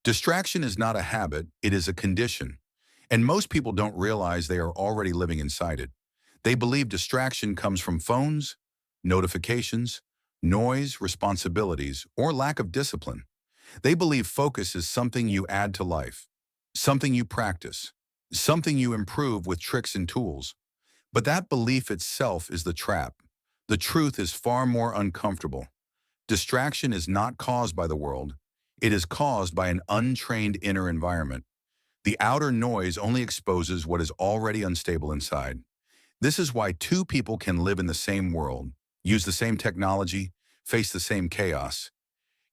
Distraction is not a habit, it is a condition. And most people don't realize they are already living inside it. They believe distraction comes from phones, notifications, noise, responsibilities, or lack of discipline. They believe focus is something you add to life, something you practice, something you improve with tricks and tools. But that belief itself is the trap. The truth is far more uncomfortable. Distraction is not caused by the world. It is caused by an untrained inner environment. The outer noise only exposes what is already unstable inside. This is why two people can live in the same world, use the same technology, face the same chaos.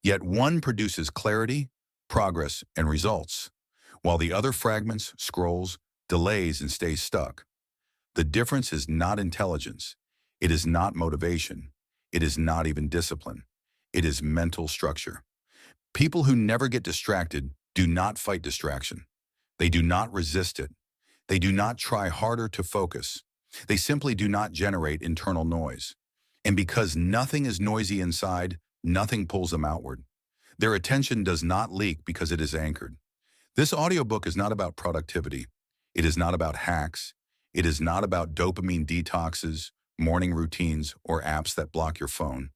Yet one produces clarity, progress, and results, while the other fragments, scrolls, delays, and stays stuck. The difference is not intelligence. It is not motivation. It is not even discipline. It is mental structure. People who never get distracted do not fight distraction. They do not resist it. They do not try harder to focus. They simply do not generate internal noise. And because nothing is noisy inside, nothing pulls them outward. Their attention does not leak because it is anchored. This audiobook is not about productivity. It is not about hacks. It is not about dopamine detoxes, morning routines, or apps that block your phone.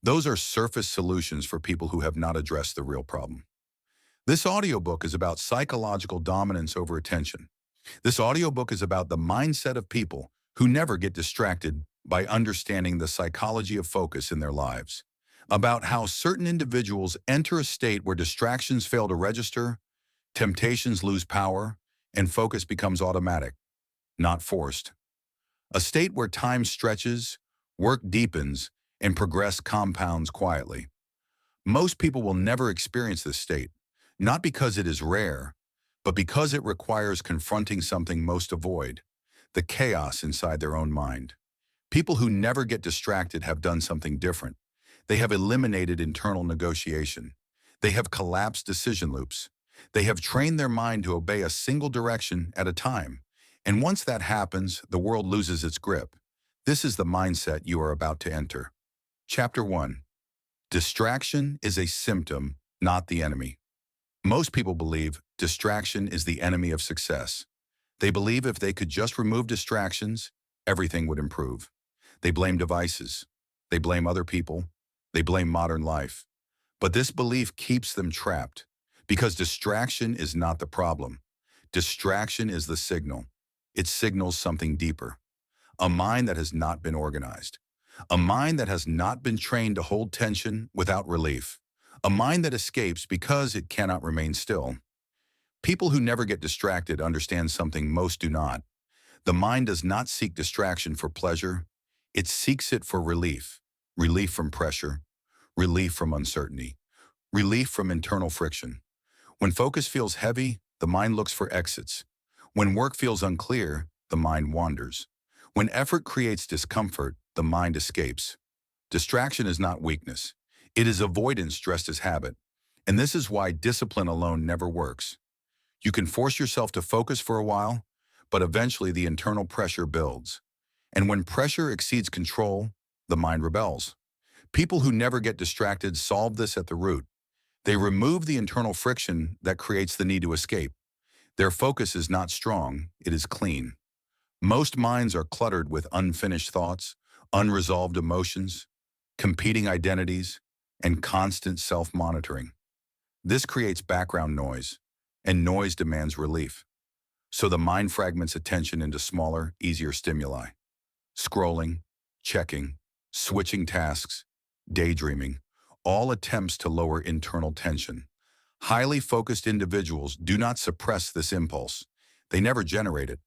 Those are surface solutions for people who have not addressed the real problem. This audiobook is about psychological dominance over attention. This audiobook is about the mindset of people who never get distracted by understanding the psychology of focus in their lives, about how certain individuals enter a state where distractions fail to register, temptations lose power, and focus becomes automatic, not forced. A state where time stretches, work deepens, and progress compounds quietly. Most people will never experience this state, not because it is rare, but because it requires confronting something most avoid, the chaos inside their own mind. People who never get distracted have done something different. They have eliminated internal negotiation. They have collapsed decision loops. They have trained their mind to obey a single direction at a time. And once that happens, the world loses its grip. This is the mindset you are about to enter. Chapter 1. Distraction is a symptom, not the enemy. Most people believe distraction is the enemy of success. They believe if they could just remove distractions, everything would improve. They blame devices. They blame other people. They blame modern life. But this belief keeps them trapped because distraction is not the problem. Distraction is the signal. It signals something deeper. A mind that has not been organized. A mind that has not been trained to hold tension without relief. A mind that escapes because it cannot remain still. People who never get distracted understand something most do not. The mind does not seek distraction for pleasure. It seeks it for relief. Relief from pressure. Relief from uncertainty. Relief from internal friction. When focus feels heavy, the mind looks for exits. When work feels unclear, the mind wanders. When effort creates discomfort, the mind escapes. Distraction is not weakness. It is avoidance dressed as habit. And this is why discipline alone never works. You can force yourself to focus for a while, but eventually the internal pressure builds. And when pressure exceeds control, the mind rebels. People who never get distracted solve this at the root. They remove the internal friction that creates the need to escape. Their focus is not strong, it is clean. Most minds are cluttered with unfinished thoughts, unresolved emotions, competing identities, and constant self-monitoring. This creates background noise, and noise demands relief. So the mind fragments attention into smaller, easier stimuli. Scrolling, checking, switching tasks, daydreaming, all attempts to lower internal tension. Highly focused individuals do not suppress this impulse. They never generate it.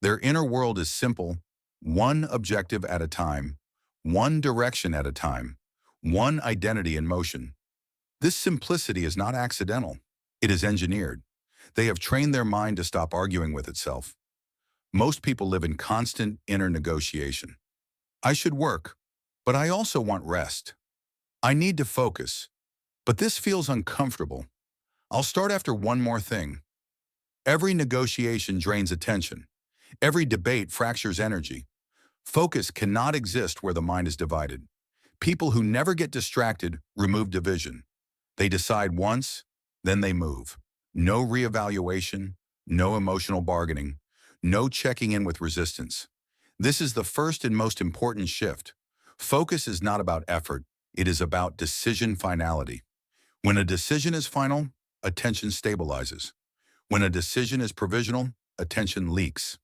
Their inner world is simple, one objective at a time, one direction at a time, one identity in motion. This simplicity is not accidental. It is engineered. They have trained their mind to stop arguing with itself. Most people live in constant inner negotiation. I should work, but I also want rest. I need to focus, but this feels uncomfortable. I'll start after one more thing. Every negotiation drains attention. Every debate fractures energy. Focus cannot exist where the mind is divided. People who never get distracted remove division. They decide once, Then they move. No reevaluation, no emotional bargaining, no checking in with resistance. This is the first and most important shift. Focus is not about effort, it is about decision finality. When a decision is final, attention stabilizes. When a decision is provisional, attention leaks.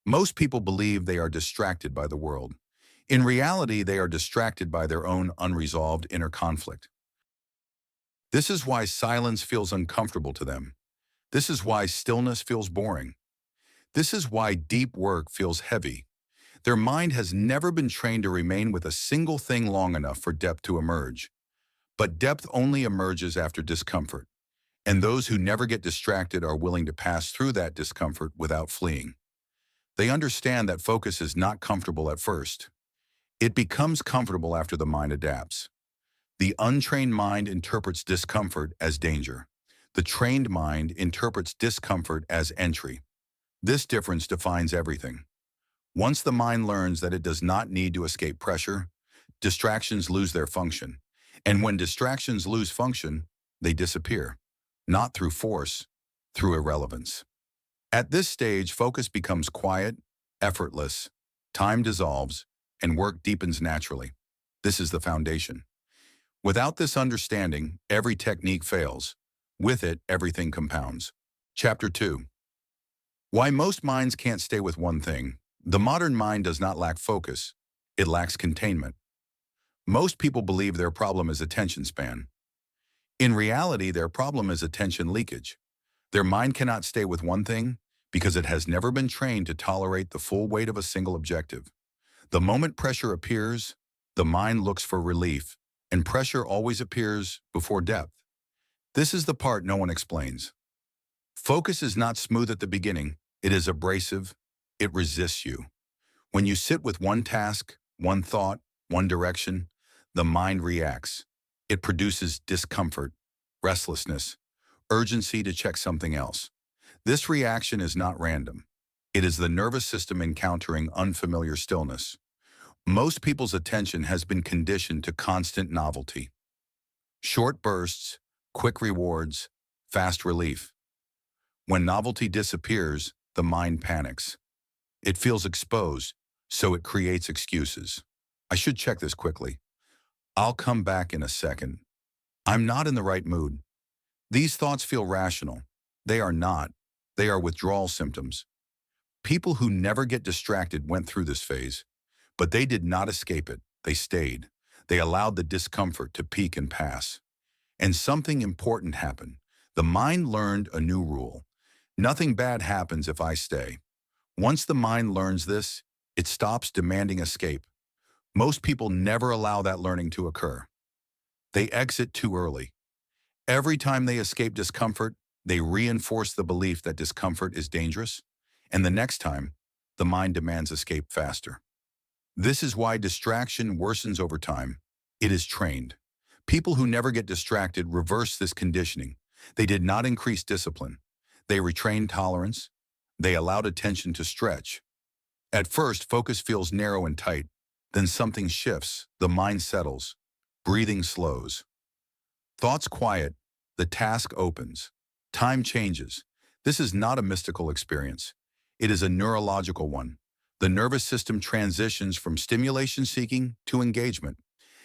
Most people believe they are distracted by the world. In reality, they are distracted by their own unresolved inner conflict. This is why silence feels uncomfortable to them. This is why stillness feels boring. This is why deep work feels heavy. Their mind has never been trained to remain with a single thing long enough for depth to emerge. But depth only emerges after discomfort, and those who never get distracted are willing to pass through that discomfort without fleeing. They understand that focus is not comfortable at first. It becomes comfortable after the mind adapts. The untrained mind interprets discomfort as danger. The trained mind interprets discomfort as entry. This difference defines everything. Once the mind learns that it does not need to escape pressure, distractions lose their function. And when distractions lose function, they disappear, not through force, through irrelevance. At this stage, focus becomes quiet, effortless, time dissolves, and work deepens naturally. This is the foundation. Without this understanding, every technique fails. With it, everything compounds. Chapter 2. Why most minds can't stay with one thing. The modern mind does not lack focus. It lacks containment. Most people believe their problem is attention span. In reality, their problem is attention leakage. Their mind cannot stay with one thing because it has never been trained to tolerate the full weight of a single objective. The moment pressure appears, the mind looks for relief, and pressure always appears before depth. This is the part no one explains. Focus is not smooth at the beginning. It is abrasive. It resists you. When you sit with one task, one thought, one direction, the mind reacts. It produces discomfort, restlessness, urgency to check something else. This reaction is not random. It is the nervous system encountering unfamiliar stillness. Most people's attention has been conditioned to constant novelty. Short bursts, quick rewards, fast relief. When novelty disappears, the mind panics. It feels exposed, so it creates excuses. I should check this quickly. I'll come back in a second. I'm not in the right mood. These thoughts feel rational. They are not. They are withdrawal symptoms. People who never get distracted went through this phase, but they did not escape it. They stayed. They allowed the discomfort to peak and pass. And something important happened. The mind learned a new rule. Nothing bad happens if I stay. Once the mind learns this, it stops demanding escape. Most people never allow that learning to occur. They exit too early. Every time they escape discomfort, they reinforce the belief that discomfort is dangerous, and the next time, the mind demands escape faster. This is why distraction worsens over time. It is trained. People who never get distracted reverse this conditioning. They did not increase discipline. They retrained tolerance. They allowed attention to stretch. At first, focus feels narrow and tight. Then something shifts. The mind settles. Breathing slows. Thoughts quiet. The task opens. Time changes. This is not a mystical experience. It is a neurological one. The nervous system transitions from stimulation seeking to engagement.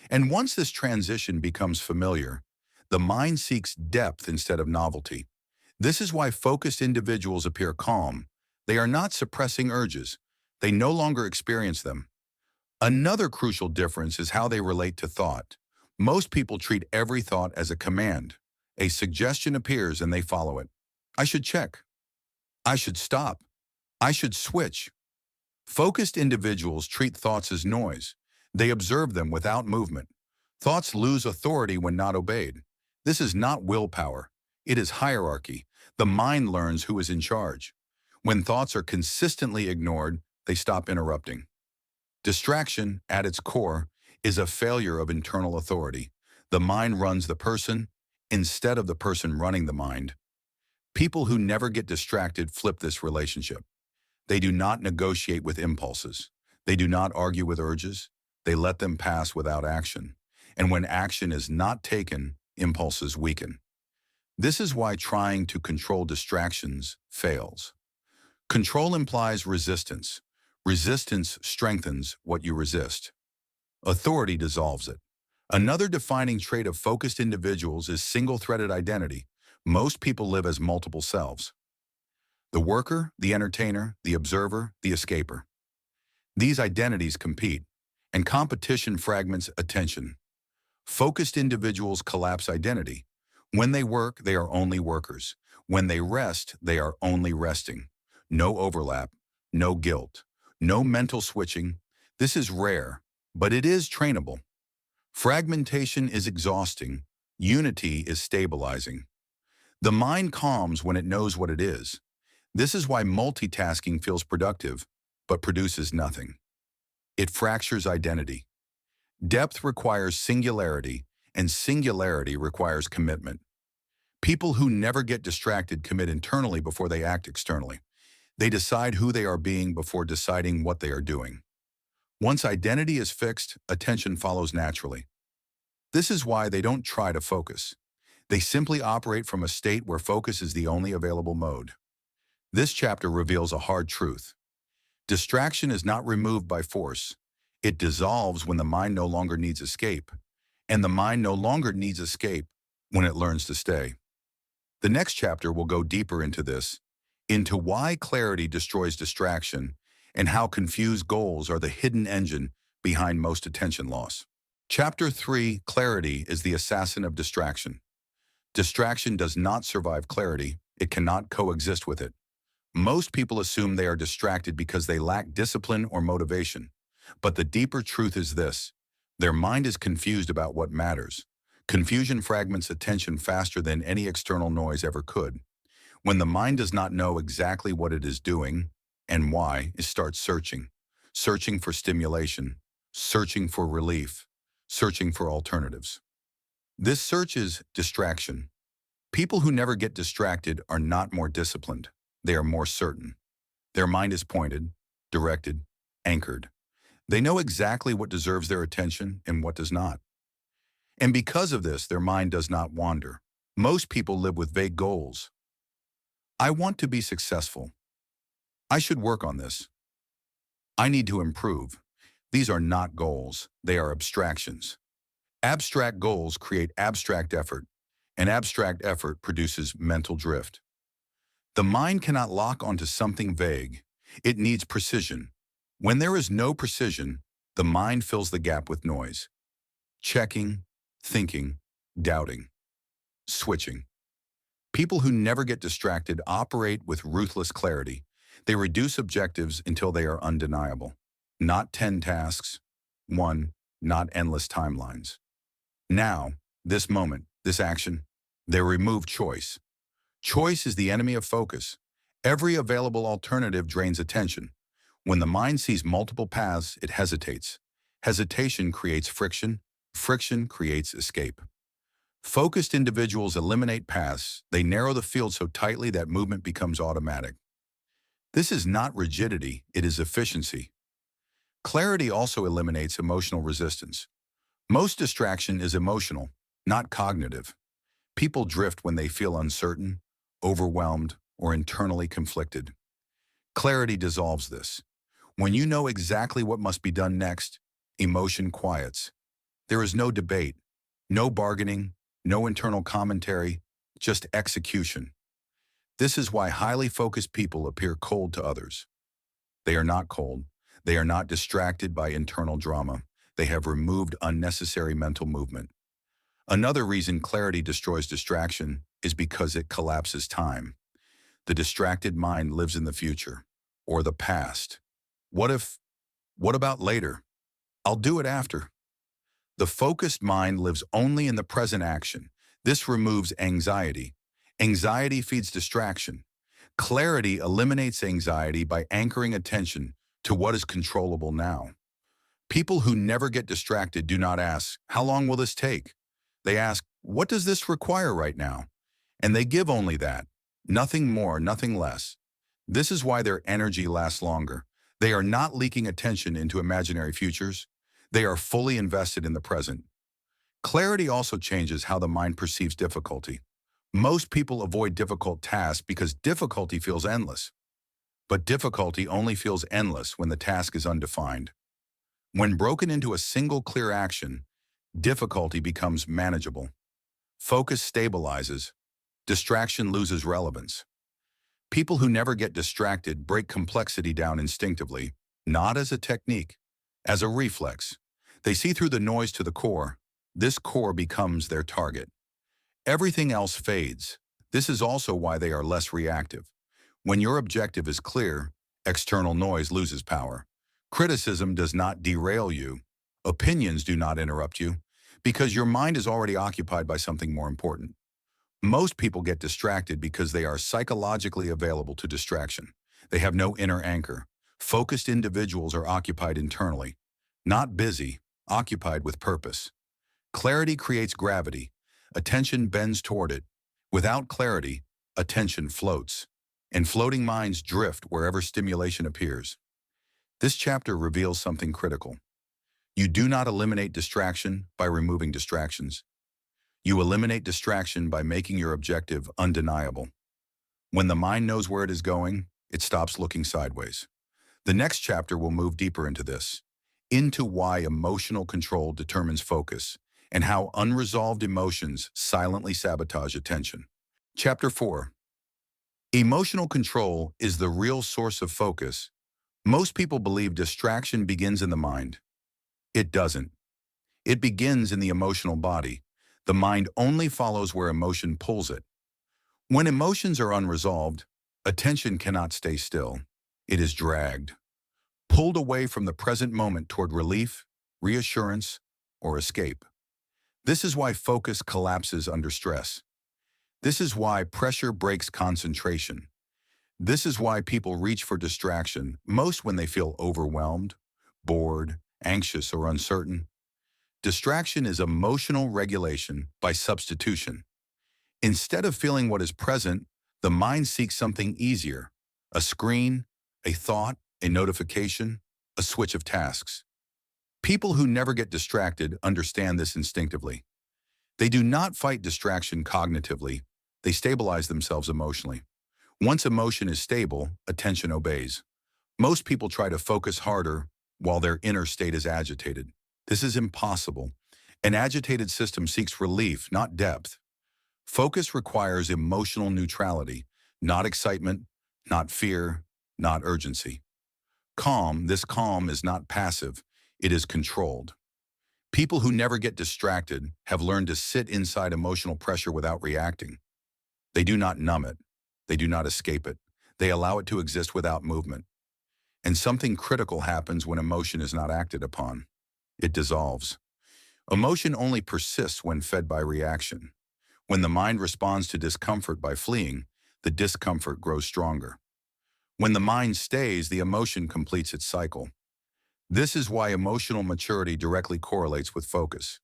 And once this transition becomes familiar, the mind seeks depth instead of novelty. This is why focused individuals appear calm. They are not suppressing urges. They no longer experience them. Another crucial difference is how they relate to thought. Most people treat every thought as a command. A suggestion appears and they follow it. I should check. I should stop. I should switch. Focused individuals treat thoughts as noise. They observe them without movement. Thoughts lose authority when not obeyed. This is not willpower. It is hierarchy. The mind learns who is in charge. When thoughts are consistently ignored, they stop interrupting. Distraction, at its core, is a failure of internal authority. The mind runs the person instead of the person running the mind. People who never get distracted flip this relationship. They do not negotiate with impulses. They do not argue with urges. They let them pass without action. And when action is not taken, impulses weaken. This is why trying to control distractions fails. Control implies resistance. Resistance strengthens what you resist. Authority dissolves it. Another defining trait of focused individuals is single-threaded identity. Most people live as multiple selves. The worker, the entertainer, the observer, the escaper. These identities compete, and competition fragments attention. Focused individuals collapse identity. When they work, they are only workers. When they rest, they are only resting. No overlap, no guilt, no mental switching. This is rare, but it is trainable. Fragmentation is exhausting. Unity is stabilizing. The mind calms when it knows what it is. This is why multitasking feels productive, but produces nothing. It fractures identity. Depth requires singularity, and singularity requires commitment. People who never get distracted commit internally before they act externally. They decide who they are being before deciding what they are doing. Once identity is fixed, attention follows naturally. This is why they don't try to focus. They simply operate from a state where focus is the only available mode. This chapter reveals a hard truth. Distraction is not removed by force. It dissolves when the mind no longer needs escape, and the mind no longer needs escape when it learns to stay. The next chapter will go deeper into this, into why clarity destroys distraction, and how confused goals are the hidden engine behind most attention loss. Chapter 3, Clarity is the assassin of distraction. Distraction does not survive clarity. It cannot coexist with it. Most people assume they are distracted because they lack discipline or motivation. But the deeper truth is this: their mind is confused about what matters. Confusion fragments attention faster than any external noise ever could. When the mind does not know exactly what it is doing and why, it starts searching. Searching for stimulation, searching for relief, searching for alternatives. This search is distraction. People who never get distracted are not more disciplined. They are more certain. Their mind is pointed, directed, anchored. They know exactly what deserves their attention and what does not. And because of this, their mind does not wander. Most people live with vague goals. I want to be successful. I should work on this. I need to improve. These are not goals. They are abstractions. Abstract goals create abstract effort, and abstract effort produces mental drift. The mind cannot lock onto something vague. It needs precision. When there is no precision, the mind fills the gap with noise. Checking, thinking, doubting, switching. People who never get distracted operate with ruthless clarity. They reduce objectives until they are undeniable. Not 10 tasks, one, not endless timelines. Now, this moment, this action, they remove choice. Choice is the enemy of focus. Every available alternative drains attention. When the mind sees multiple paths, it hesitates. Hesitation creates friction. Friction creates escape. Focused individuals eliminate paths. They narrow the field so tightly that movement becomes automatic. This is not rigidity, it is efficiency. Clarity also eliminates emotional resistance. Most distraction is emotional, not cognitive. People drift when they feel uncertain, overwhelmed, or internally conflicted. Clarity dissolves this. When you know exactly what must be done next, emotion quiets. There is no debate, no bargaining, no internal commentary, just execution. This is why highly focused people appear cold to others. They are not cold. They are not distracted by internal drama. They have removed unnecessary mental movement. Another reason clarity destroys distraction is because it collapses time. The distracted mind lives in the future or the past. What if? What about later? I'll do it after. The focused mind lives only in the present action. This removes anxiety. Anxiety feeds distraction. Clarity eliminates anxiety by anchoring attention to what is controllable now. People who never get distracted do not ask, "How long will this take?" They ask, "What does this require right now?" And they give only that. Nothing more, nothing less. This is why their energy lasts longer. They are not leaking attention into imaginary futures. They are fully invested in the present. Clarity also changes how the mind perceives difficulty. Most people avoid difficult tasks because difficulty feels endless. But difficulty only feels endless when the task is undefined. When broken into a single clear action, difficulty becomes manageable. Focus stabilizes. Distraction loses relevance. People who never get distracted break complexity down instinctively, not as a technique, as a reflex. They see through the noise to the core. This core becomes their target. Everything else fades. This is also why they are less reactive. When your objective is clear, external noise loses power. Criticism does not derail you. Opinions do not interrupt you, because your mind is already occupied by something more important. Most people get distracted because they are psychologically available to distraction. They have no inner anchor. Focused individuals are occupied internally, not busy, occupied with purpose. Clarity creates gravity. Attention bends toward it. Without clarity, attention floats, and floating minds drift wherever stimulation appears. This chapter reveals something critical. You do not eliminate distraction by removing distractions. You eliminate distraction by making your objective undeniable. When the mind knows where it is going, it stops looking sideways. The next chapter will move deeper into this, into why emotional control determines focus, and how unresolved emotions silently sabotage attention. Chapter 4. Emotional control is the real source of focus. Most people believe distraction begins in the mind. It doesn't. It begins in the emotional body. The mind only follows where emotion pulls it. When emotions are unresolved, attention cannot stay still. It is dragged, pulled away from the present moment toward relief, reassurance, or escape. This is why focus collapses under stress. This is why pressure breaks concentration. This is why people reach for distraction most when they feel overwhelmed, bored, anxious, or uncertain. Distraction is emotional regulation by substitution. Instead of feeling what is present, the mind seeks something easier: a screen, a thought, a notification, a switch of tasks. People who never get distracted understand this instinctively. They do not fight distraction cognitively, they stabilize themselves emotionally. Once emotion is stable, attention obeys. Most people try to focus harder while their inner state is agitated. This is impossible. An agitated system seeks relief, not depth. Focus requires emotional neutrality, not excitement, not fear, not urgency. This calm is not passive, it is controlled. People who never get distracted have learned to sit inside emotional pressure without reacting. They do not numb it. They do not escape it. They allow it to exist without movement. And something critical happens when emotion is not acted upon. It dissolves. Emotion only persists when fed by reaction. When the mind responds to discomfort by fleeing, the discomfort grows stronger. When the mind stays, the emotion completes its cycle. This is why emotional maturity directly correlates with focus.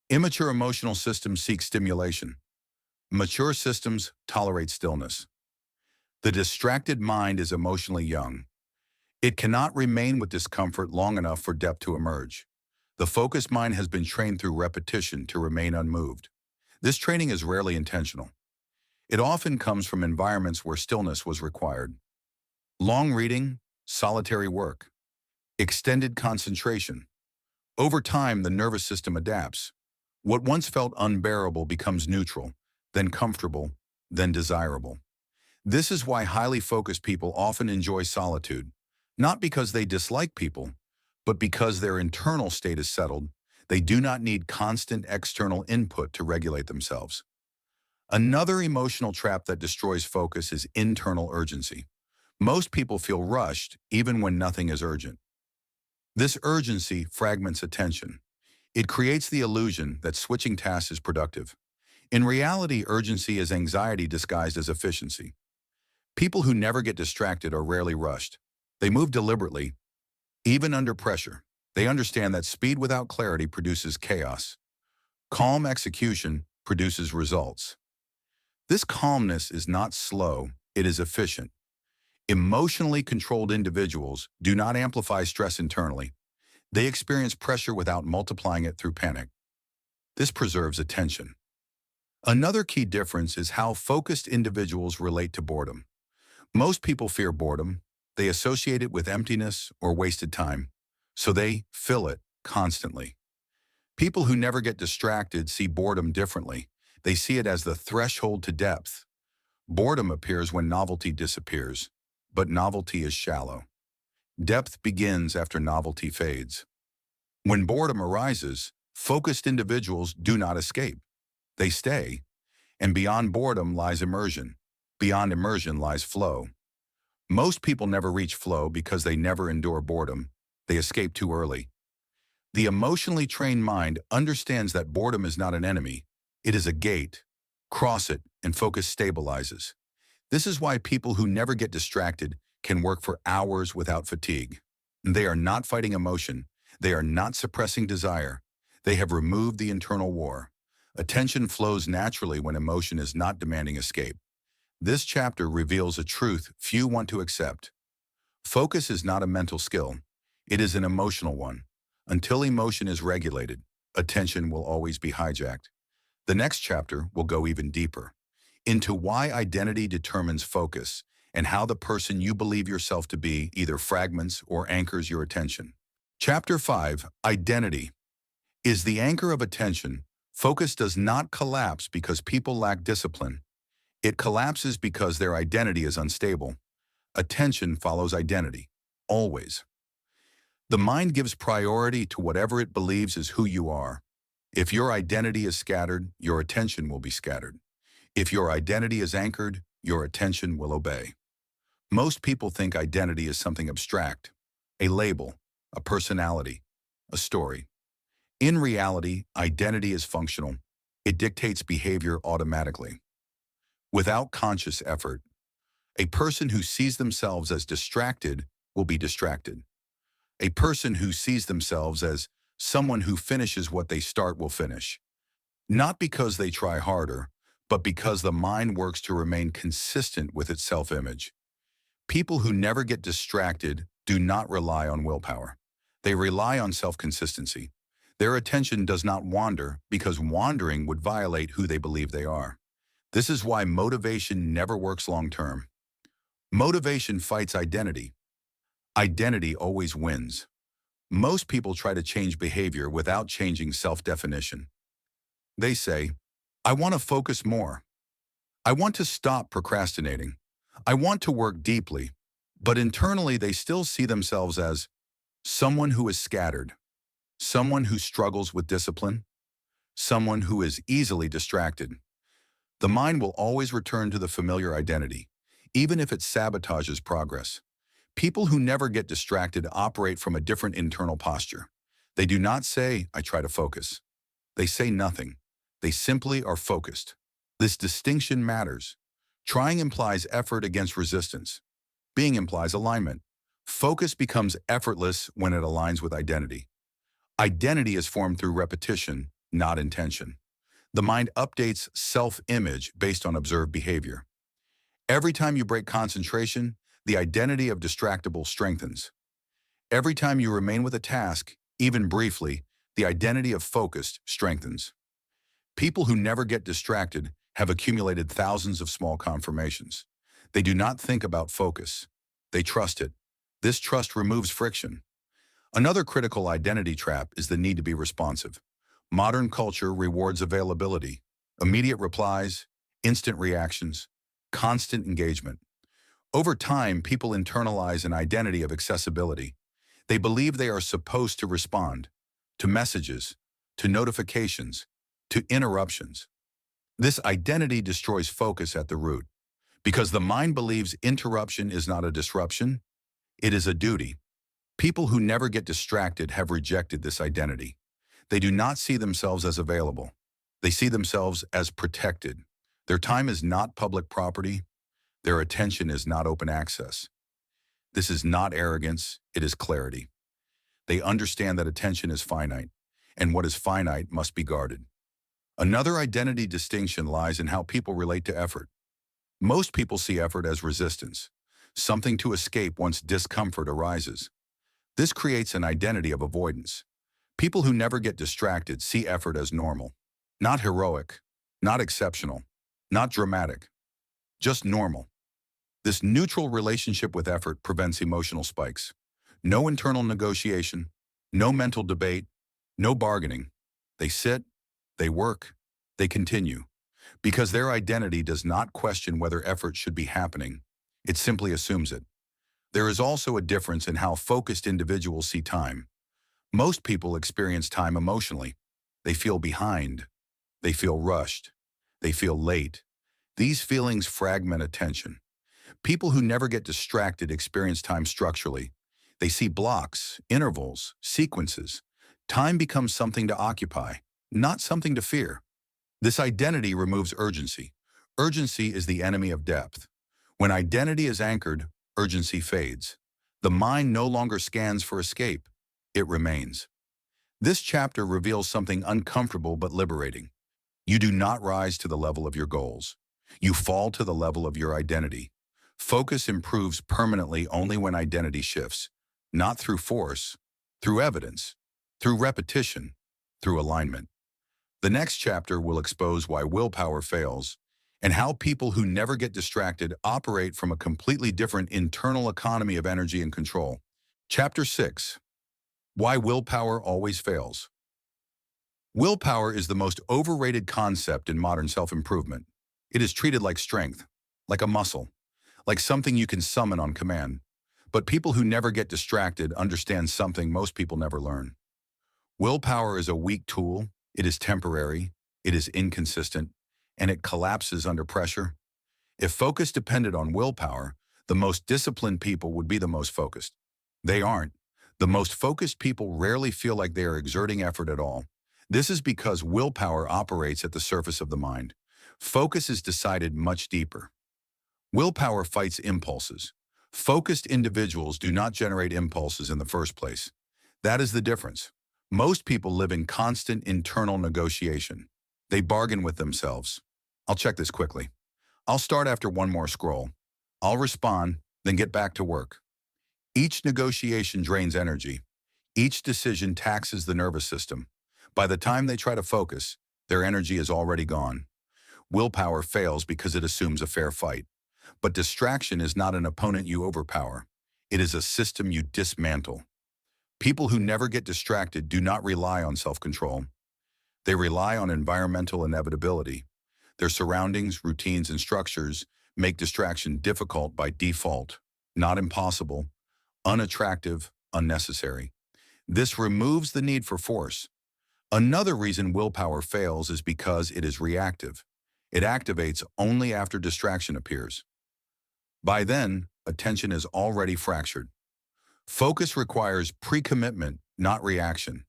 Immature emotional systems seek stimulation. Mature systems tolerate stillness. The distracted mind is emotionally young. It cannot remain with discomfort long enough for depth to emerge. The focused mind has been trained through repetition to remain unmoved. This training is rarely intentional. It often comes from environments where stillness was required. Long reading, solitary work, extended concentration. Over time, the nervous system adapts. What once felt unbearable becomes neutral, then comfortable, then desirable. This is why highly focused people often enjoy solitude, not because they dislike people, but because their internal state is settled. They do not need constant external input to regulate themselves. Another emotional trap that destroys focus is internal urgency. Most people feel rushed even when nothing is urgent. This urgency fragments attention. It creates the illusion that switching tasks is productive. In reality, urgency is anxiety disguised as efficiency. People who never get distracted are rarely rushed. They move deliberately, even under pressure. They understand that speed without clarity produces chaos. Calm execution produces results. This calmness is not slow, it is efficient. Emotionally controlled individuals do not amplify stress internally. They experience pressure without multiplying it through panic. This preserves attention. Another key difference is how focused individuals relate to boredom. Most people fear boredom. They associate it with emptiness or wasted time, so they fill it constantly. People who never get distracted see boredom differently. They see it as the threshold to depth. Boredom appears when novelty disappears, but novelty is shallow. Depth begins after novelty fades. When boredom arises, focused individuals do not escape. They stay, and beyond boredom lies immersion. Beyond immersion lies flow. Most people never reach flow because they never endure boredom. They escape too early. The emotionally trained mind understands that boredom is not an enemy. It is a gate. Cross it, and focus stabilizes. This is why people who never get distracted can work for hours without fatigue. They are not fighting emotion. They are not suppressing desire. They have removed the internal war. Attention flows naturally when emotion is not demanding escape. This chapter reveals a truth few want to accept. Focus is not a mental skill. It is an emotional one. Until emotion is regulated, attention will always be hijacked. The next chapter will go even deeper into why identity determines focus and how the person you believe yourself to be either fragments or anchors your attention. Chapter 5, Identity, is the anchor of attention. Focus does not collapse because people lack discipline. It collapses because their identity is unstable. Attention follows identity, always. The mind gives priority to whatever it believes is who you are. If your identity is scattered, your attention will be scattered. If your identity is anchored, your attention will obey. Most people think identity is something abstract, a label, a personality, a story. In reality, identity is functional. It dictates behavior automatically. Without conscious effort, a person who sees themselves as distracted will be distracted. A person who sees themselves as someone who finishes what they start will finish. Not because they try harder, but because the mind works to remain consistent with its self-image. People who never get distracted do not rely on willpower. They rely on self-consistency. Their attention does not wander because wandering would violate who they believe they are. This is why motivation never works long-term. Motivation fights identity. Identity always wins. Most people try to change behavior without changing self-definition. They say, I want to focus more. I want to stop procrastinating. I want to work deeply. But internally, they still see themselves as someone who is scattered, someone who struggles with discipline, someone who is easily distracted. The mind will always return to the familiar identity, even if it sabotages progress. People who never get distracted operate from a different internal posture. They do not say, I try to focus. They say nothing. They simply are focused. This distinction matters. Trying implies effort against resistance. Being implies alignment. Focus becomes effortless when it aligns with identity. Identity is formed through repetition, not intention. The mind updates self-image based on observed behavior. Every time you break concentration, the identity of distractible strengthens. Every time you remain with a task, even briefly, the identity of focused strengthens. People who never get distracted have accumulated thousands of small confirmations. They do not think about focus. They trust it. This trust removes friction. Another critical identity trap is the need to be responsive. Modern culture rewards availability, immediate replies, instant reactions, constant engagement. Over time, people internalize an identity of accessibility. They believe they are supposed to respond to messages, to notifications, to interruptions. This identity destroys focus at the root because the mind believes interruption is not a disruption, it is a duty. People who never get distracted have rejected this identity. They do not see themselves as available. They see themselves as protected. Their time is not public property. Their attention is not open access. This is not arrogance, it is clarity. They understand that attention is finite, and what is finite must be guarded. Another identity distinction lies in how people relate to effort. Most people see effort as resistance, something to escape once discomfort arises. This creates an identity of avoidance. People who never get distracted see effort as normal, not heroic. Not exceptional, not dramatic, just normal. This neutral relationship with effort prevents emotional spikes. No internal negotiation, no mental debate, no bargaining. They sit, they work, they continue. Because their identity does not question whether effort should be happening. It simply assumes it. There is also a difference in how focused individuals see time. Most people experience time emotionally. They feel behind. They feel rushed. They feel late. These feelings fragment attention. People who never get distracted experience time structurally. They see blocks, intervals, sequences. Time becomes something to occupy, not something to fear. This identity removes urgency. Urgency is the enemy of depth. When identity is anchored, urgency fades. The mind no longer scans for escape. It remains. This chapter reveals something uncomfortable but liberating. You do not rise to the level of your goals. You fall to the level of your identity. Focus improves permanently only when identity shifts, not through force, through evidence, through repetition, through alignment. The next chapter will expose why willpower fails and how people who never get distracted operate from a completely different internal economy of energy and control. Chapter 6. Why willpower always fails. Willpower is the most overrated concept in modern self-improvement. It is treated like strength, like a muscle, like something you can summon on command. But people who never get distracted understand something most people never learn. Willpower is a weak tool. It is temporary, it is inconsistent, and it collapses under pressure. If focus depended on willpower, the most disciplined people would be the most focused. They aren't. The most focused people rarely feel like they are exerting effort at all. This is because willpower operates at the surface of the mind. Focus is decided much deeper. Willpower fights impulses. Focused individuals do not generate impulses in the first place. That is the difference. Most people live in constant internal negotiation. They bargain with themselves. I'll check this quickly. I'll start after one more scroll. I'll respond, then get back to work. Each negotiation drains energy. Each decision taxes the nervous system. By the time they try to focus, their energy is already gone. Willpower fails because it assumes a fair fight. But distraction is not an opponent you overpower. It is a system you dismantle. People who never get distracted do not rely on self-control. They rely on environmental inevitability. Their surroundings, routines, and structures make distraction difficult by default, not impossible, unattractive, unnecessary. This removes the need for force. Another reason willpower fails is because it is reactive. It activates only after distraction appears. By then, attention is already fractured. Focus requires pre-commitment, not reaction.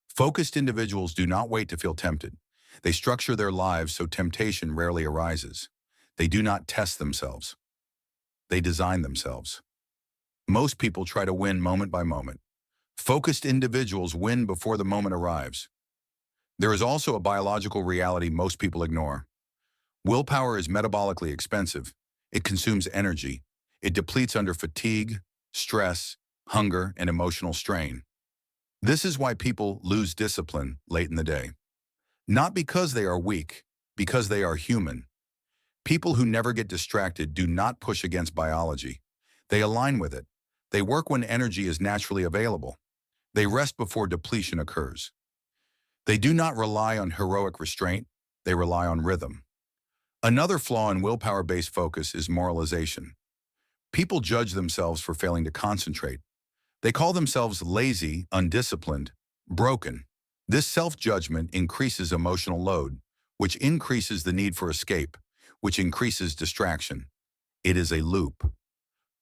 Focused individuals do not wait to feel tempted. They structure their lives so temptation rarely arises. They do not test themselves. They design themselves. Most people try to win moment by moment. Focused individuals win before the moment arrives. There is also a biological reality most people ignore. Willpower is metabolically expensive. It consumes energy. It depletes under fatigue, stress, hunger, and emotional strain. This is why people lose discipline late in the day. Not because they are weak, because they are human. People who never get distracted do not push against biology. They align with it. They work when energy is naturally available. They rest before depletion occurs. They do not rely on heroic restraint. They rely on rhythm. Another flaw in willpower-based focus is moralization. People judge themselves for failing to concentrate. They call themselves lazy, undisciplined, broken. This self-judgment increases emotional load, which increases the need for escape, which increases distraction. It is a loop.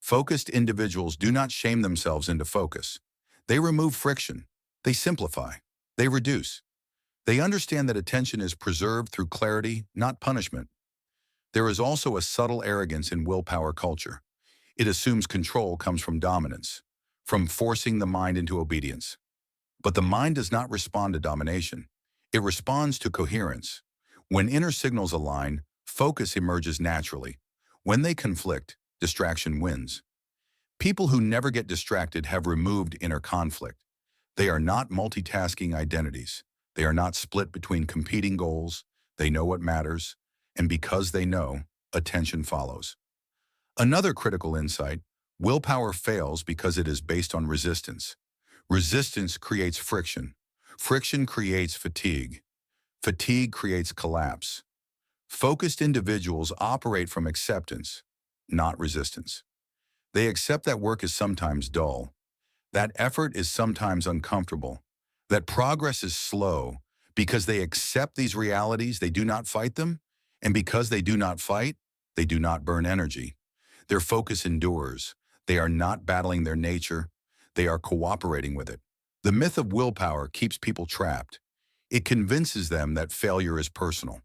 Focused individuals do not shame themselves into focus. They remove friction. They simplify. They reduce. They understand that attention is preserved through clarity, not punishment. There is also a subtle arrogance in willpower culture. It assumes control comes from dominance, from forcing the mind into obedience. But the mind does not respond to domination. It responds to coherence. When inner signals align, focus emerges naturally. When they conflict, distraction wins. People who never get distracted have removed inner conflict. They are not multitasking identities. They are not split between competing goals. They know what matters, and because they know, attention follows. Another critical insight: willpower fails because it is based on resistance. Resistance creates friction. Friction creates fatigue. Fatigue creates collapse. Focused individuals operate from acceptance, not resistance. They accept that work is sometimes dull, that effort is sometimes uncomfortable, that progress is slow. Because they accept these realities, they do not fight them, and because they do not fight, they do not burn energy. Their focus endures. They are not battling their nature, they are cooperating with it. The myth of willpower keeps people trapped. It convinces them that failure is personal,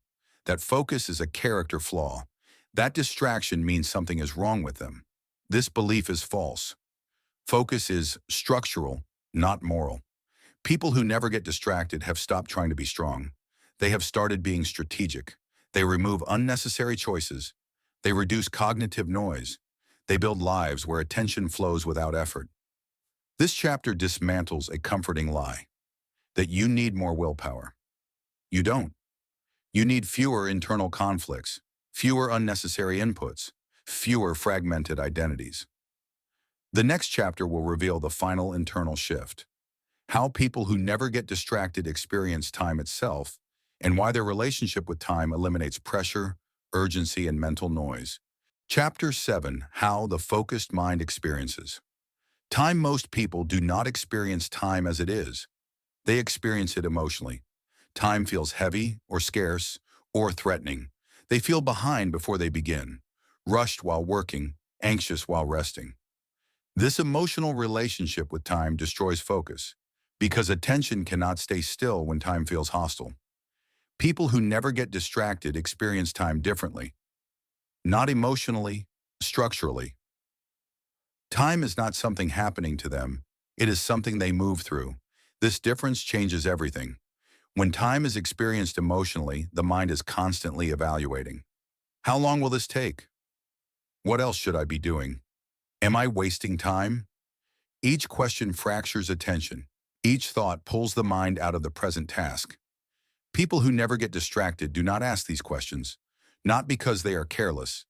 that focus is a character flaw, that distraction means something is wrong with them. This belief is false. Focus is structural, not moral. People who never get distracted have stopped trying to be strong. They have started being strategic. They remove unnecessary choices. They reduce cognitive noise. They build lives where attention flows without effort. This chapter dismantles a comforting lie: that you need more willpower. You don't. You need fewer internal conflicts, fewer unnecessary inputs, fewer fragmented identities. The next chapter will reveal the final internal shift: how people who never get distracted experience time itself, and why their relationship with time eliminates pressure, urgency, and mental noise. Chapter 7: How the Focused Mind Experiences Time. Most people do not experience time as it is. They experience it emotionally. Time feels heavy, or scarce, or threatening. They feel behind before they begin, rushed while working, anxious while resting. This emotional relationship with time destroys focus, because attention cannot stay still when time feels hostile. People who never get distracted experience time differently, not emotionally, structurally. Time is not something happening to them, it is something they move through. This difference changes everything. When time is experienced emotionally, the mind is constantly evaluating. How long will this take? What else should I be doing? Am I wasting time? Each question fractures attention. Each thought pulls the mind out of the present task. People who never get distracted do not ask these questions, not because they are careless,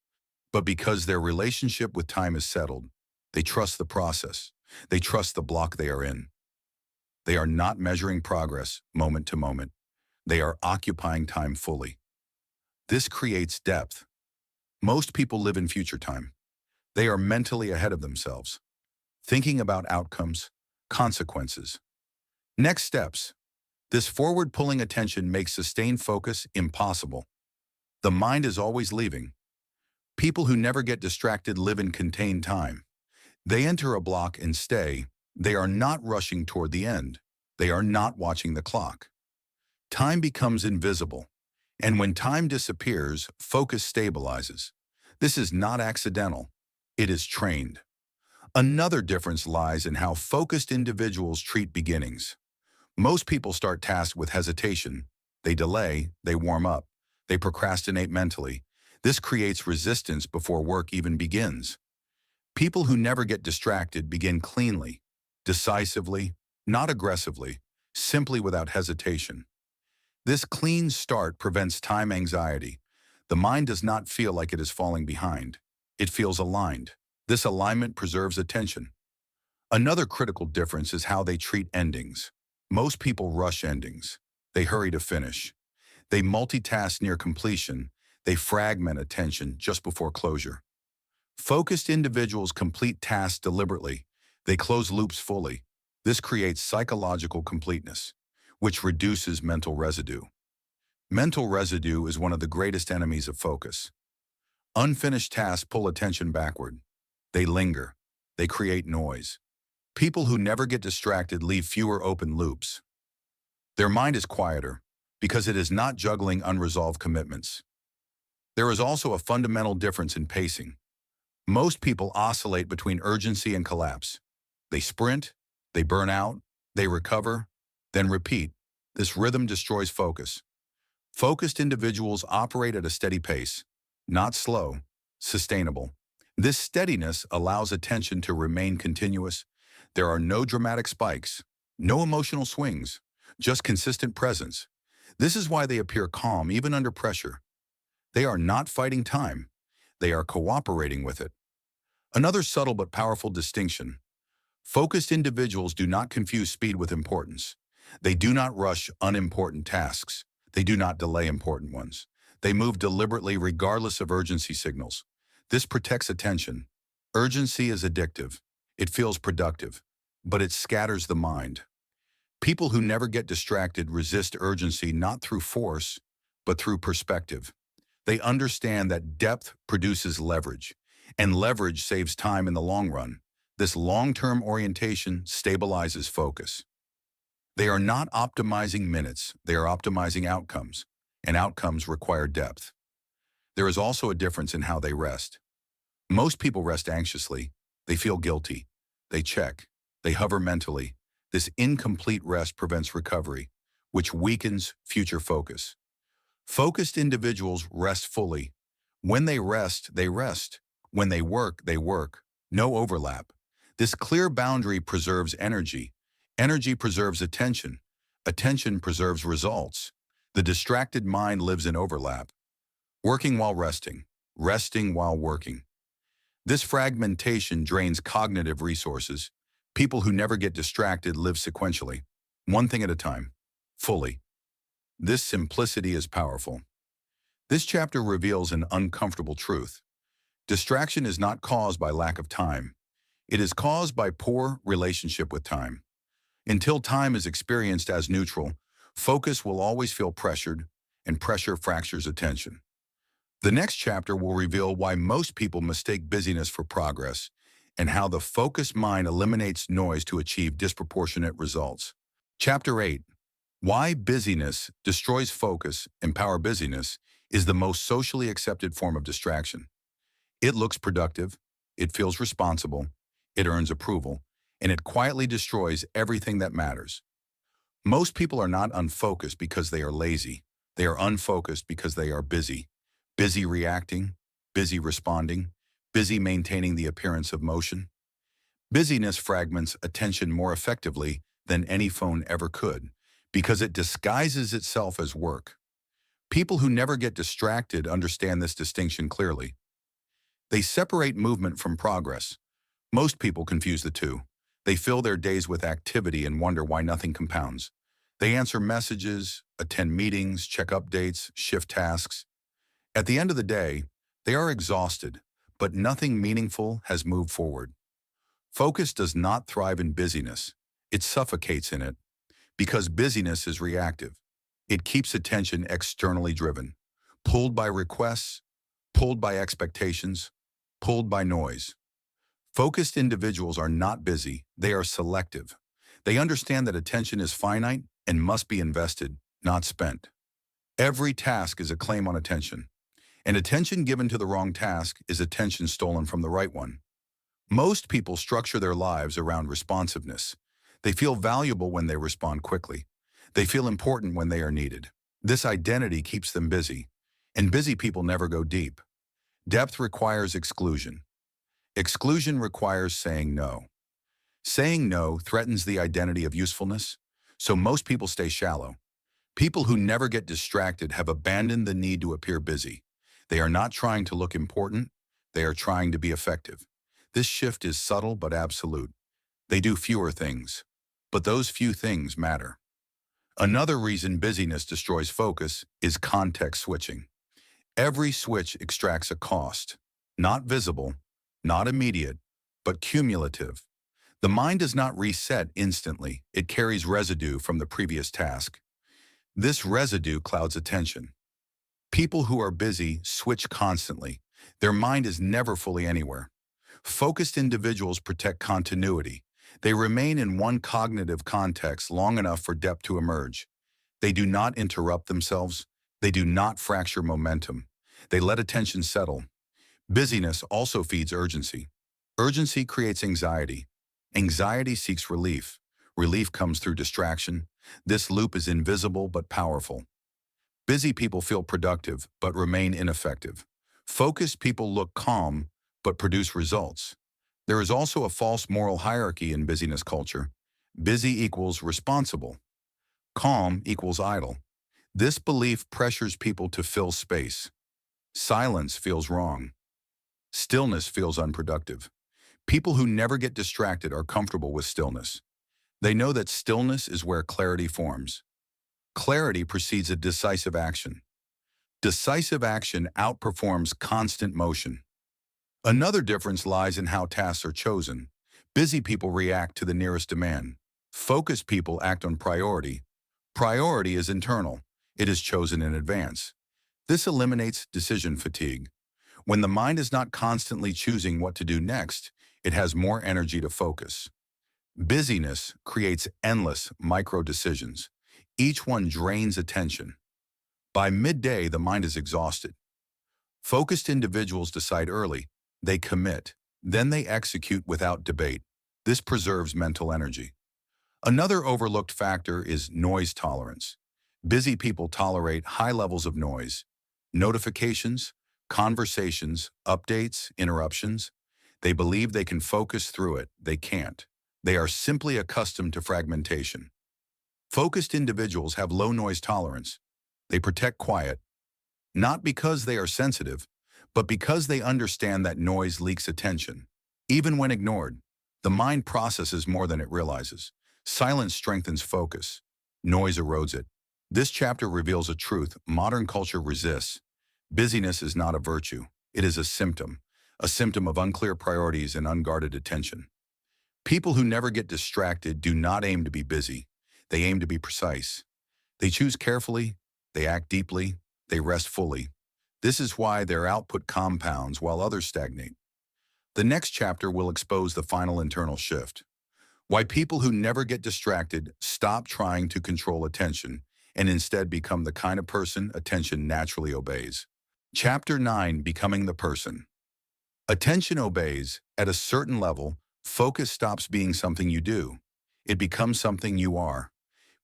but because their relationship with time is settled. They trust the process. They trust the block they are in. They are not measuring progress moment to moment. They are occupying time fully. This creates depth. Most people live in future time. They are mentally ahead of themselves, thinking about outcomes, consequences, next steps. This forward-pulling attention makes sustained focus impossible. The mind is always leaving. People who never get distracted live in contained time. They enter a block and stay. They are not rushing toward the end. They are not watching the clock. Time becomes invisible, and when time disappears, focus stabilizes. This is not accidental. It is trained. Another difference lies in how focused individuals treat beginnings. Most people start tasks with hesitation. They delay, they warm up, they procrastinate mentally. This creates resistance before work even begins. People who never get distracted begin cleanly, decisively, not aggressively, simply without hesitation. This clean start prevents time anxiety. The mind does not feel like it is falling behind. It feels aligned. This alignment preserves attention. Another critical difference is how they treat endings. Most people rush endings. They hurry to finish. They multitask near completion. They fragment attention just before closure. Focused individuals complete tasks deliberately. They close loops fully. This creates psychological completeness, which reduces mental residue. Mental residue is one of the greatest enemies of focus. Unfinished tasks pull attention backward. They linger. They create noise. People who never get distracted leave fewer open loops. Their mind is quieter because it is not juggling unresolved commitments. There is also a fundamental difference in pacing. Most people oscillate between urgency and collapse. They sprint, they burn out, they recover, then repeat. This rhythm destroys focus. Focused individuals operate at a steady pace, not slow, sustainable. This steadiness allows attention to remain continuous. There are no dramatic spikes, no emotional swings, just consistent presence. This is why they appear calm even under pressure. They are not fighting time. They are cooperating with it. Another subtle but powerful distinction. Focused individuals do not confuse speed with importance. They do not rush unimportant tasks. They do not delay important ones. They move deliberately regardless of urgency signals. This protects attention. Urgency is addictive. It feels productive, but it scatters the mind. People who never get distracted resist urgency not through force, but through perspective. They understand that depth produces leverage, and leverage saves time in the long run. This long-term orientation stabilizes focus. They are not optimizing minutes, they are optimizing outcomes, and outcomes require depth. There is also a difference in how they rest. Most people rest anxiously. They feel guilty. They check. They hover mentally. This incomplete rest prevents recovery, which weakens future focus. Focused individuals rest fully. When they rest, they rest. When they work, they work. No overlap. This clear boundary preserves energy. Energy preserves attention. Attention preserves results. The distracted mind lives in overlap. Working while resting. Resting while working. This fragmentation drains cognitive resources. People who never get distracted live sequentially, one thing at a time, fully. This simplicity is powerful. This chapter reveals an uncomfortable truth. Distraction is not caused by lack of time. It is caused by poor relationship with time. Until time is experienced as neutral, focus will always feel pressured, and pressure fractures attention. The next chapter will reveal why most people mistake busyness for progress and how the focused mind eliminates noise to achieve disproportionate results. Chapter 8. Why busyness destroys focus and power busyness is the most socially accepted form of distraction. It looks productive, it feels responsible, it earns approval, and it quietly destroys everything that matters. Most people are not unfocused because they are lazy. They are unfocused because they are busy. Busy reacting, busy responding, busy maintaining the appearance of motion. Busyness fragments attention more effectively than any phone ever could because it disguises itself as work. People who never get distracted understand this distinction clearly. They separate movement from progress. Most people confuse the two. They fill their days with activity and wonder why nothing compounds. They answer messages, attend meetings, check updates, shift tasks. At the end of the day, they are exhausted, but nothing meaningful has moved forward. Focus does not thrive in busyness. It suffocates in it. Because busyness is reactive. It keeps attention externally driven, pulled by requests, pulled by expectations, pulled by noise. Focused individuals are not busy, they are selective. They understand that attention is finite and must be invested, not spent. Every task is a claim on attention. And attention given to the wrong task is attention stolen from the right one. Most people structure their lives around responsiveness. They feel valuable when they respond quickly. They feel important when they are needed. This identity keeps them busy. And busy people never go deep. Depth requires exclusion. Exclusion requires saying no. Saying no threatens the identity of usefulness, so most people stay shallow. People who never get distracted have abandoned the need to appear busy. They are not trying to look important, they are trying to be effective. This shift is subtle but absolute. They do fewer things, but those few things matter. Another reason busyness destroys focus is context switching. Every switch extracts a cost, not visible, not immediate, but cumulative. The mind does not reset instantly, it carries residue from the previous task. This residue clouds attention. People who are busy switch constantly. Their mind is never fully anywhere. Focused individuals protect continuity. They remain in one cognitive context long enough for depth to emerge. They do not interrupt themselves. They do not fracture momentum. They let attention settle. Busyness also feeds urgency. Urgency creates anxiety. Anxiety seeks relief. Relief comes through distraction. This loop is invisible but powerful. Busy people feel productive but remain ineffective. Focused people look calm but produce results. There is also a false moral hierarchy in busyness culture. Busy equals responsible. Calm equals idle. This belief pressures people to fill space. Silence feels wrong. Stillness feels unproductive. People who never get distracted are comfortable with stillness. They know that stillness is where clarity forms. Clarity precedes a decisive action. Decisive action outperforms constant motion. Another difference lies in how tasks are chosen. Busy people react to the nearest demand. Focused people act on priority. Priority is internal. It is chosen in advance. This eliminates decision fatigue. When the mind is not constantly choosing what to do next, it has more energy to focus. Busyness creates endless micro-decisions. Each one drains attention. By midday, the mind is exhausted. Focused individuals decide early. They commit. Then they execute without debate. This preserves mental energy. Another overlooked factor is noise tolerance. Busy people tolerate high levels of noise. Notifications, conversations, updates, interruptions. They believe they can focus through it. They can't. They are simply accustomed to fragmentation. Focused individuals have low noise tolerance. They protect quiet, not because they are sensitive, but because they understand that noise leaks attention. Even when ignored, the mind processes more than it realizes. Silence strengthens focus. Noise erodes it. This chapter reveals a truth modern culture resists. Busyness is not a virtue. It is a symptom of unclear priorities and unguarded attention. People who never get distracted do not aim to be busy. They aim to be precise. They choose carefully, they act deeply, they rest fully. This is why their output compounds while others stagnate. The next chapter will expose the final internal shift. Why people who never get distracted stop trying to control attention and instead become the kind of person attention naturally obeys. Chapter 9, Becoming the Person. Attention obeys. At a certain level, focus stops being something you do. It becomes something you are.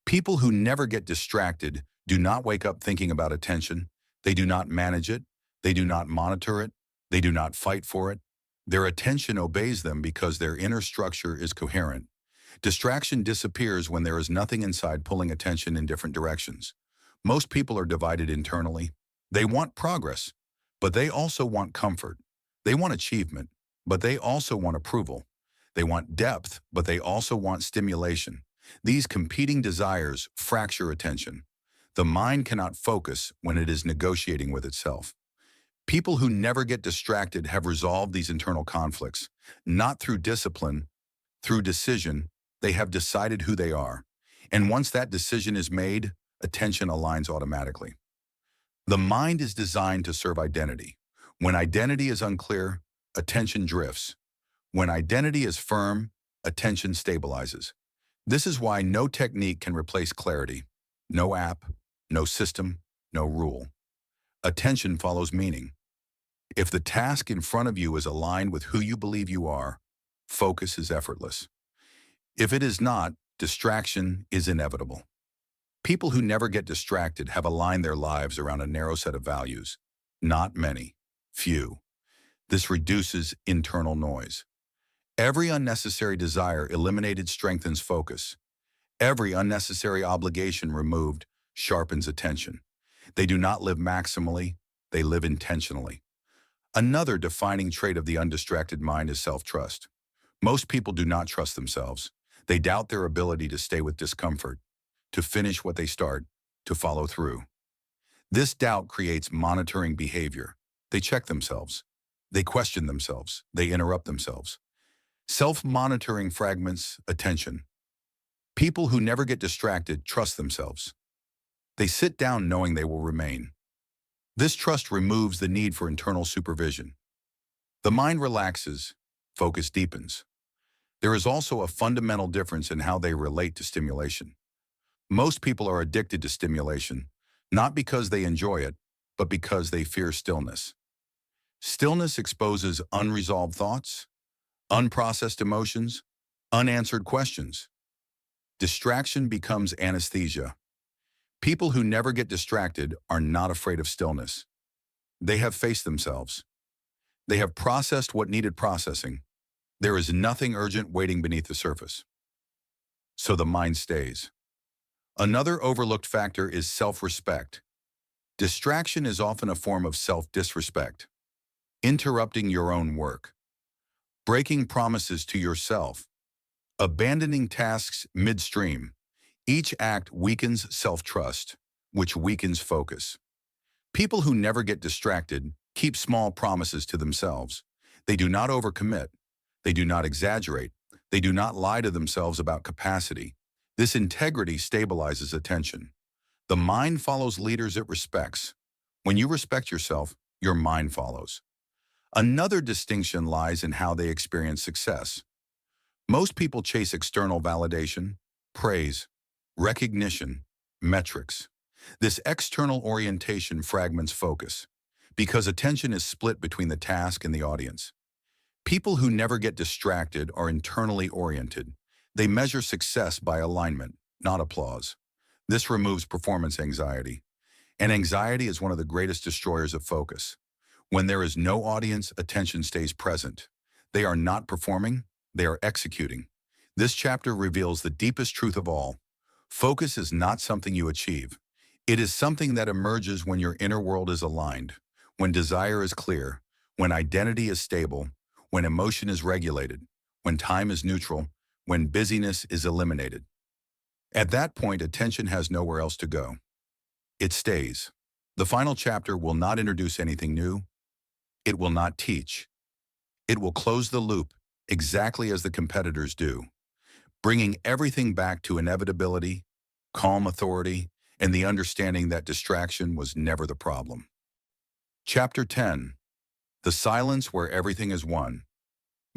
People who never get distracted do not wake up thinking about attention. They do not manage it. They do not monitor it. They do not fight for it. Their attention obeys them because their inner structure is coherent. Distraction disappears when there is nothing inside pulling attention in different directions. Most people are divided internally. They want progress, but they also want comfort. They want achievement, but they also want approval. They want depth, but they also want stimulation. These competing desires fracture attention. The mind cannot focus when it is negotiating with itself. People who never get distracted have resolved these internal conflicts, not through discipline, through decision. They have decided who they are. And once that decision is made, attention aligns automatically. The mind is designed to serve identity. When identity is unclear, attention drifts. When identity is firm, attention stabilizes. This is why no technique can replace clarity. No app, no system, no rule. Attention follows meaning. If the task in front of you is aligned with who you believe you are, focus is effortless. If it is not, distraction is inevitable. People who never get distracted have aligned their lives around a narrow set of values. Not many, few. This reduces internal noise. Every unnecessary desire eliminated strengthens focus. Every unnecessary obligation removed sharpens attention. They do not live maximally, they live intentionally. Another defining trait of the undistracted mind is self-trust. Most people do not trust themselves. They doubt their ability to stay with discomfort, to finish what they start, to follow through. This doubt creates monitoring behavior. They check themselves. They question themselves. They interrupt themselves. Self-monitoring fragments attention. People who never get distracted trust themselves. They sit down knowing they will remain. This trust removes the need for internal supervision. The mind relaxes, focus deepens. There is also a fundamental difference in how they relate to stimulation. Most people are addicted to stimulation, not because they enjoy it, but because they fear stillness. Stillness exposes unresolved thoughts, unprocessed emotions, unanswered questions. Distraction becomes anesthesia. People who never get distracted are not afraid of stillness. They have faced themselves. They have processed what needed processing. There is nothing urgent waiting beneath the surface. So the mind stays. Another overlooked factor is self-respect. Distraction is often a form of self-disrespect. Interrupting your own work, breaking promises to yourself, abandoning tasks midstream. Each act weakens self-trust, which weakens focus. People who never get distracted keep small promises to themselves. They do not overcommit. They do not exaggerate. They do not lie to themselves about capacity. This integrity stabilizes attention. The mind follows leaders it respects. When you respect yourself, your mind follows. Another distinction lies in how they experience success. Most people chase external validation, praise, recognition, metrics. This external orientation fragments focus because attention is split between the task and the audience. People who never get distracted are internally oriented. They measure success by alignment, not applause. This removes performance anxiety. And anxiety is one of the greatest destroyers of focus. When there is no audience, attention stays present. They are not performing, they are executing. This chapter reveals the deepest truth of all. Focus is not something you achieve. It is something that emerges when your inner world is aligned, when desire is clear, when identity is stable, when emotion is regulated, when time is neutral, when busyness is eliminated. At that point, attention has nowhere else to go. It stays. The final chapter will not introduce anything new. It will not teach. It will close the loop exactly as the competitors do, bringing everything back to inevitability, calm authority, and the understanding that distraction was never the problem. Chapter 10. The silence where everything is one.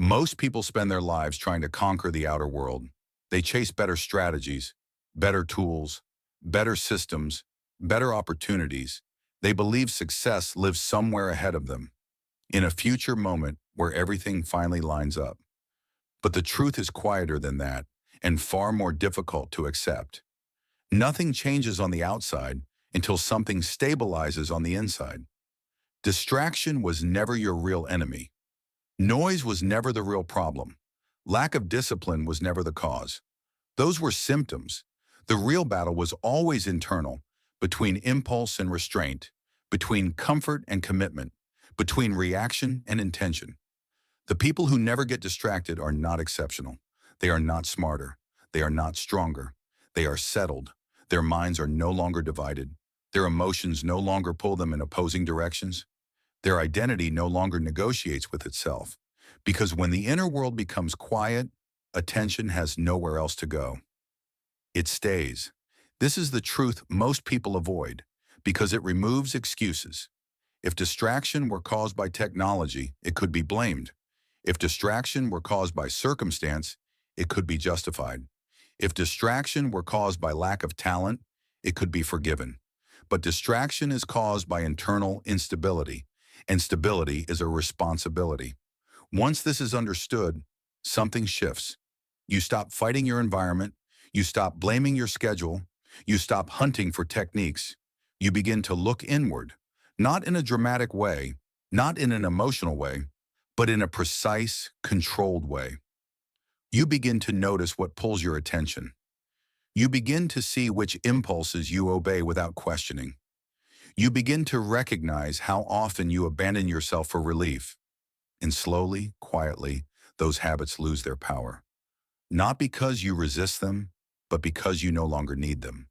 Most people spend their lives trying to conquer the outer world. They chase better strategies, better tools, better systems, better opportunities. They believe success lives somewhere ahead of them, in a future moment where everything finally lines up. But the truth is quieter than that and far more difficult to accept. Nothing changes on the outside until something stabilizes on the inside. Distraction was never your real enemy. Noise was never the real problem. Lack of discipline was never the cause. Those were symptoms. The real battle was always internal, between impulse and restraint, between comfort and commitment, between reaction and intention. The people who never get distracted are not exceptional. They are not smarter. They are not stronger. They are settled. Their minds are no longer divided. Their emotions no longer pull them in opposing directions. Their identity no longer negotiates with itself. Because when the inner world becomes quiet, attention has nowhere else to go. It stays. This is the truth most people avoid because it removes excuses. If distraction were caused by technology, it could be blamed. If distraction were caused by circumstance, it could be justified. If distraction were caused by lack of talent, it could be forgiven. But distraction is caused by internal instability, and stability is a responsibility. Once this is understood, something shifts. You stop fighting your environment, you stop blaming your schedule, you stop hunting for techniques. You begin to look inward, not in a dramatic way, not in an emotional way, but in a precise, controlled way. You begin to notice what pulls your attention. You begin to see which impulses you obey without questioning. You begin to recognize how often you abandon yourself for relief. And slowly, quietly, those habits lose their power. Not because you resist them, but because you no longer need them.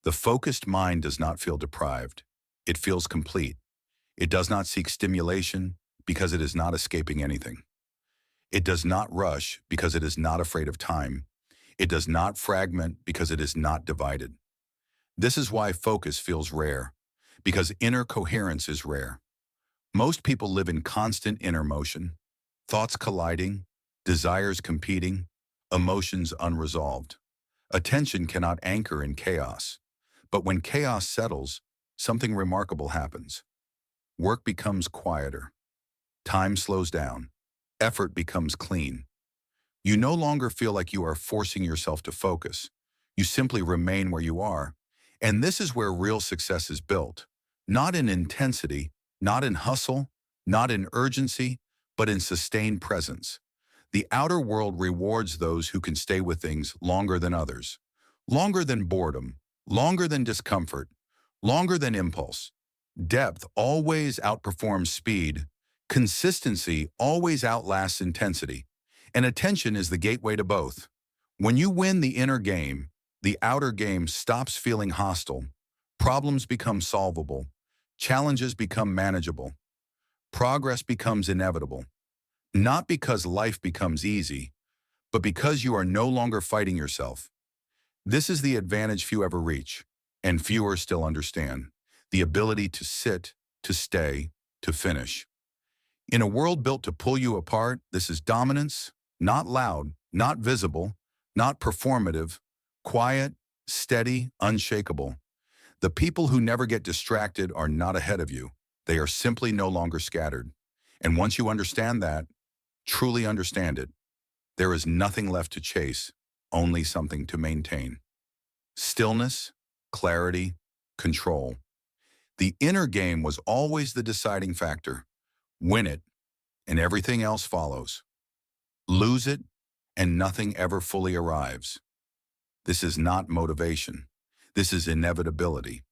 The focused mind does not feel deprived. It feels complete. It does not seek stimulation because it is not escaping anything. It does not rush because it is not afraid of time. It does not fragment because it is not divided. This is why focus feels rare, because inner coherence is rare. Most people live in constant inner motion, thoughts colliding, desires competing, emotions unresolved. Attention cannot anchor in chaos. But when chaos settles, something remarkable happens. Work becomes quieter. Time slows down. Effort becomes clean. You no longer feel like you are forcing yourself to focus. You simply remain where you are. And this is where real success is built. Not in intensity, not in hustle, not in urgency, but in sustained presence. The outer world rewards those who can stay with things longer than others. Longer than boredom, longer than discomfort, longer than impulse. Depth always outperforms speed. Consistency always outlasts intensity. And attention is the gateway to both. When you win the inner game, the outer game stops feeling hostile. Problems become solvable. Challenges become manageable. Progress becomes inevitable. Not because life becomes easy, but because you are no longer fighting yourself. This is the advantage few ever reach, and fewer still understand. The ability to sit, to stay, to finish. In a world built to pull you apart, this is dominance, not loud, not visible, not performative, quiet, steady, unshakable. The people who never get distracted are not ahead of you. They are simply no longer scattered. And once you understand that, truly understand it, there is nothing left to chase, only something to maintain. Stillness, clarity, control. The inner game was always the deciding factor. Win it, and everything else follows. Lose it, and nothing ever fully arrives. This is not motivation. This is inevitability.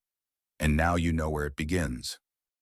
And now you know where it begins.